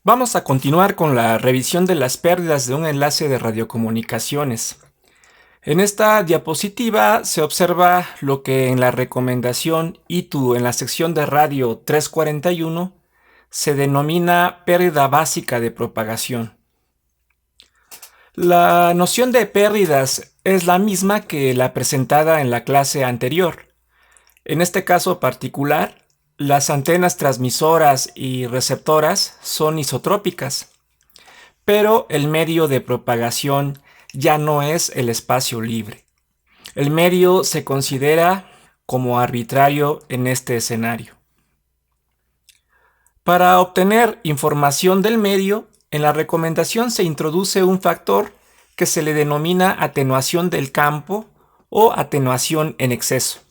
Vamos a continuar con la revisión de las pérdidas de un enlace de radiocomunicaciones. En esta diapositiva se observa lo que en la recomendación ITU en la sección de radio 341 se denomina pérdida básica de propagación. La noción de pérdidas es la misma que la presentada en la clase anterior. En este caso particular, las antenas transmisoras y receptoras son isotrópicas, pero el medio de propagación ya no es el espacio libre. El medio se considera como arbitrario en este escenario. Para obtener información del medio, en la recomendación se introduce un factor que se le denomina atenuación del campo o atenuación en exceso.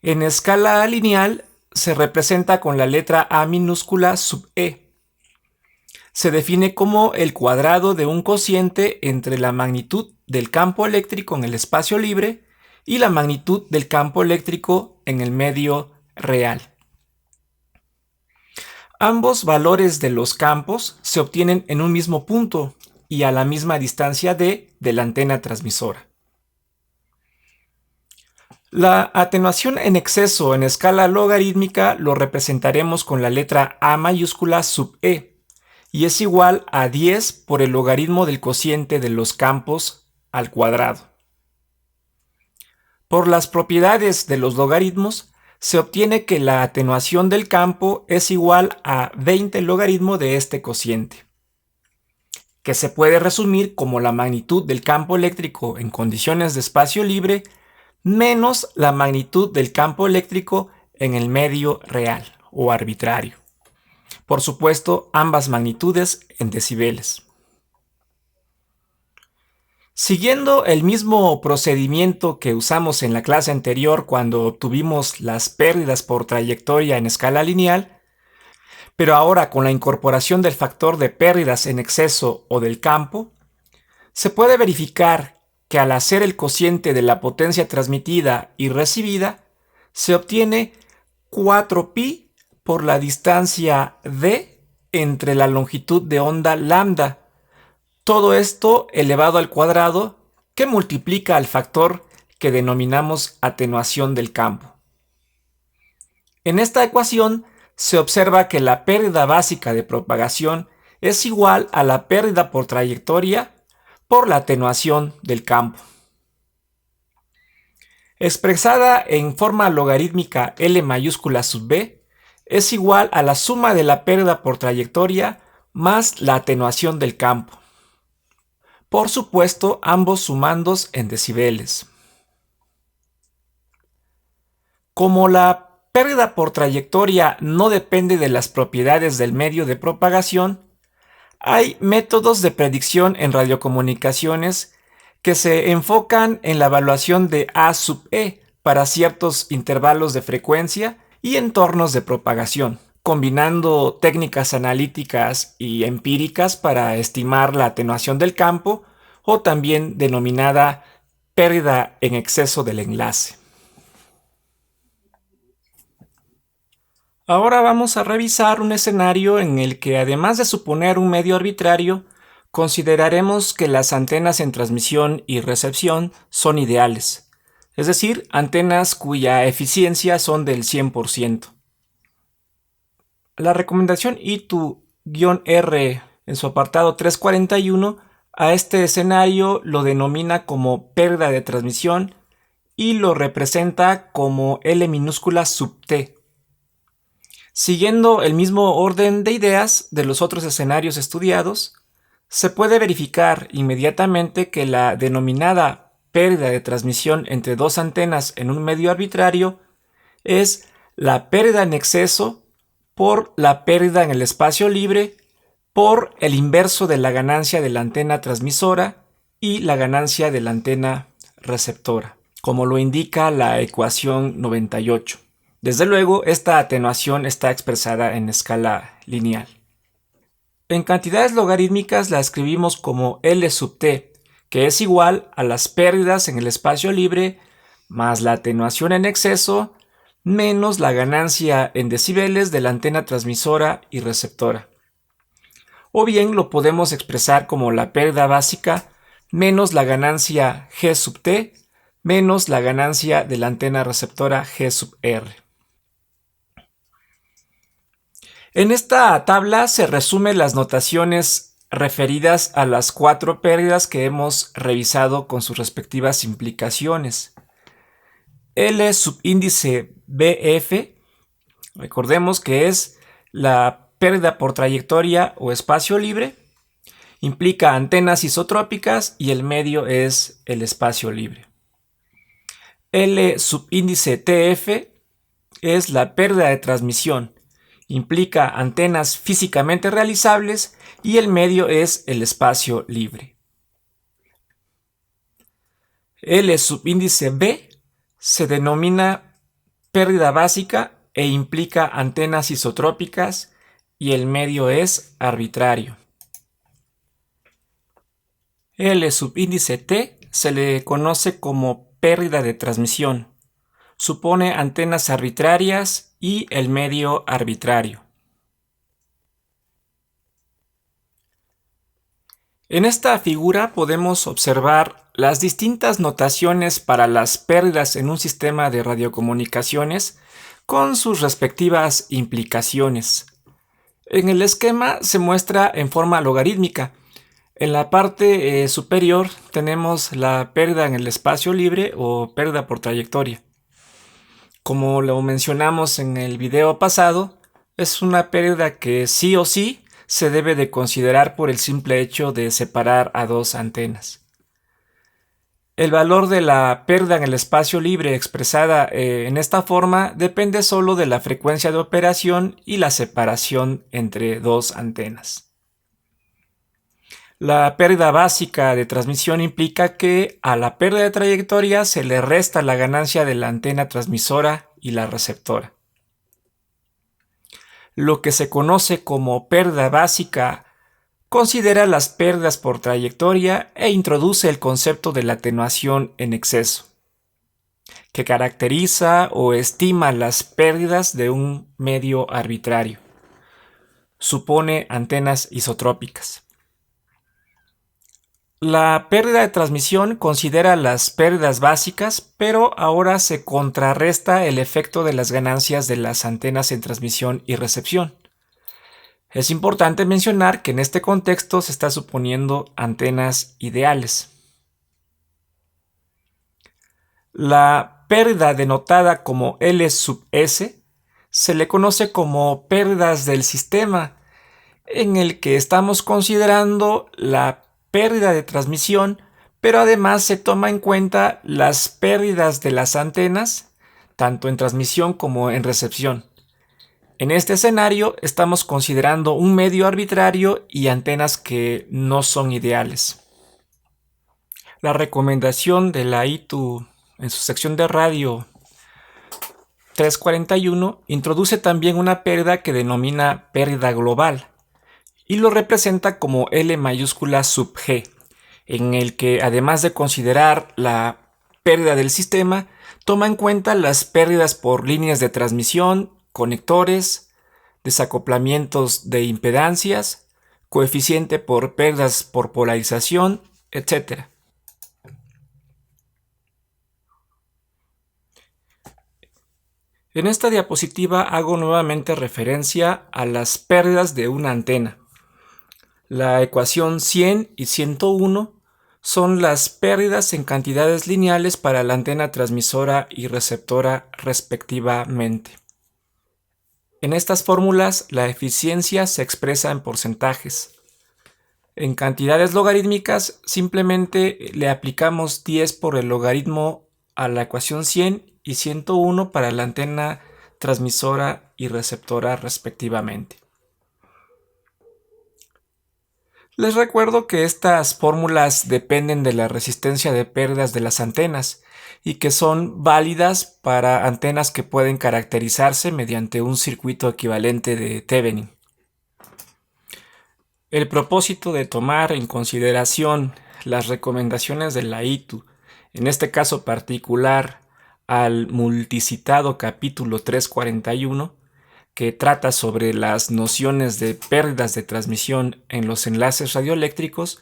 En escala lineal se representa con la letra A minúscula sub e. Se define como el cuadrado de un cociente entre la magnitud del campo eléctrico en el espacio libre y la magnitud del campo eléctrico en el medio real. Ambos valores de los campos se obtienen en un mismo punto y a la misma distancia de la antena transmisora. La atenuación en exceso en escala logarítmica lo representaremos con la letra A mayúscula sub e y es igual a 10 por el logaritmo del cociente de los campos al cuadrado. Por las propiedades de los logaritmos, se obtiene que la atenuación del campo es igual a 20 logaritmo de este cociente, que se puede resumir como la magnitud del campo eléctrico en condiciones de espacio libre menos la magnitud del campo eléctrico en el medio real o arbitrario. Por supuesto, ambas magnitudes en decibeles. Siguiendo el mismo procedimiento que usamos en la clase anterior cuando obtuvimos las pérdidas por trayectoria en escala lineal, pero ahora con la incorporación del factor de pérdidas en exceso o del campo, se puede verificar que al hacer el cociente de la potencia transmitida y recibida, se obtiene 4pi por la distancia d entre la longitud de onda lambda. Todo esto elevado al cuadrado que multiplica al factor que denominamos atenuación del campo. En esta ecuación se observa que la pérdida básica de propagación es igual a la pérdida por trayectoria por la atenuación del campo. Expresada en forma logarítmica L mayúscula sub b es igual a la suma de la pérdida por trayectoria más la atenuación del campo. Por supuesto, ambos sumandos en decibeles. Como la pérdida por trayectoria no depende de las propiedades del medio de propagación, hay métodos de predicción en radiocomunicaciones que se enfocan en la evaluación de A sub e para ciertos intervalos de frecuencia y entornos de propagación, combinando técnicas analíticas y empíricas para estimar la atenuación del campo o también denominada pérdida en exceso del enlace. Ahora vamos a revisar un escenario en el que, además de suponer un medio arbitrario, consideraremos que las antenas en transmisión y recepción son ideales, es decir, antenas cuya eficiencia son del 100%. La recomendación ITU-R en su apartado 341 a este escenario lo denomina como pérdida de transmisión y lo representa como L minúscula sub t. Siguiendo el mismo orden de ideas de los otros escenarios estudiados, se puede verificar inmediatamente que la denominada pérdida de transmisión entre dos antenas en un medio arbitrario es la pérdida en exceso por la pérdida en el espacio libre por el inverso de la ganancia de la antena transmisora y la ganancia de la antena receptora, como lo indica la ecuación 98. Desde luego, esta atenuación está expresada en escala lineal. En cantidades logarítmicas la escribimos como L sub t, que es igual a las pérdidas en el espacio libre más la atenuación en exceso menos la ganancia en decibeles de la antena transmisora y receptora. o bien lo podemos expresar como la pérdida básica menos la ganancia G sub T menos la ganancia de la antena receptora G sub R. En esta tabla se resumen las notaciones referidas a las 4 pérdidas que hemos revisado con sus respectivas implicaciones. L subíndice BF, recordemos que es la pérdida por trayectoria o espacio libre, implica antenas isotrópicas y el medio es el espacio libre. L subíndice TF es la pérdida de transmisión, implica antenas físicamente realizables y el medio es el espacio libre. L subíndice B se denomina pérdida básica e implica antenas isotrópicas y el medio es arbitrario. L subíndice T se le conoce como pérdida de transmisión. Supone antenas arbitrarias y el medio arbitrario. En esta figura podemos observar las distintas notaciones para las pérdidas en un sistema de radiocomunicaciones con sus respectivas implicaciones. En el esquema se muestra en forma logarítmica. En la parte superior tenemos la pérdida en el espacio libre o pérdida por trayectoria. Como lo mencionamos en el video pasado, es una pérdida que sí o sí se debe de considerar por el simple hecho de separar a dos antenas. El valor de la pérdida en el espacio libre expresada en esta forma depende solo de la frecuencia de operación y la separación entre dos antenas. La pérdida básica de transmisión implica que a la pérdida de trayectoria se le resta la ganancia de la antena transmisora y la receptora. Lo que se conoce como pérdida básica considera las pérdidas por trayectoria e introduce el concepto de la atenuación en exceso, que caracteriza o estima las pérdidas de un medio arbitrario. Supone antenas isotrópicas. La pérdida de transmisión considera las pérdidas básicas, pero ahora se contrarresta el efecto de las ganancias de las antenas en transmisión y recepción. Es importante mencionar que en este contexto se está suponiendo antenas ideales. La pérdida denotada como L sub S se le conoce como pérdidas del sistema, en el que estamos considerando la pérdida de transmisión, pero además se toma en cuenta las pérdidas de las antenas, tanto en transmisión como en recepción. En este escenario estamos considerando un medio arbitrario y antenas que no son ideales. La recomendación de la ITU en su sección de radio 341 introduce también una pérdida que denomina pérdida global y lo representa como L mayúscula sub G, en el que además de considerar la pérdida del sistema, toma en cuenta las pérdidas por líneas de transmisión, conectores, desacoplamientos de impedancias, coeficiente por pérdidas por polarización, etc. En esta diapositiva hago nuevamente referencia a las pérdidas de una antena. La ecuación 100 y 101 son las pérdidas en cantidades lineales para la antena transmisora y receptora respectivamente. En estas fórmulas la eficiencia se expresa en porcentajes. En cantidades logarítmicas simplemente le aplicamos 10 por el logaritmo a la ecuación 100 y 101 para la antena transmisora y receptora respectivamente. Les recuerdo que estas fórmulas dependen de la resistencia de pérdidas de las antenas y que son válidas para antenas que pueden caracterizarse mediante un circuito equivalente de Thevenin. El propósito de tomar en consideración las recomendaciones de la ITU, en este caso particular al multicitado capítulo 341, que trata sobre las nociones de pérdidas de transmisión en los enlaces radioeléctricos,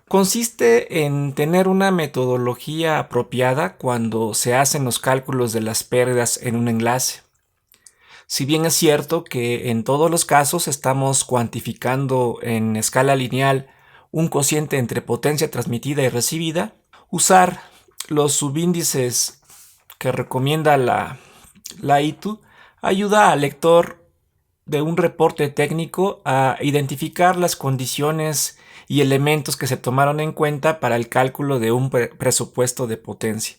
consiste en tener una metodología apropiada cuando se hacen los cálculos de las pérdidas en un enlace. Si bien es cierto que en todos los casos estamos cuantificando en escala lineal un cociente entre potencia transmitida y recibida, usar los subíndices que recomienda la ITU ayuda al lector de un reporte técnico a identificar las condiciones y elementos que se tomaron en cuenta para el cálculo de un presupuesto de potencia.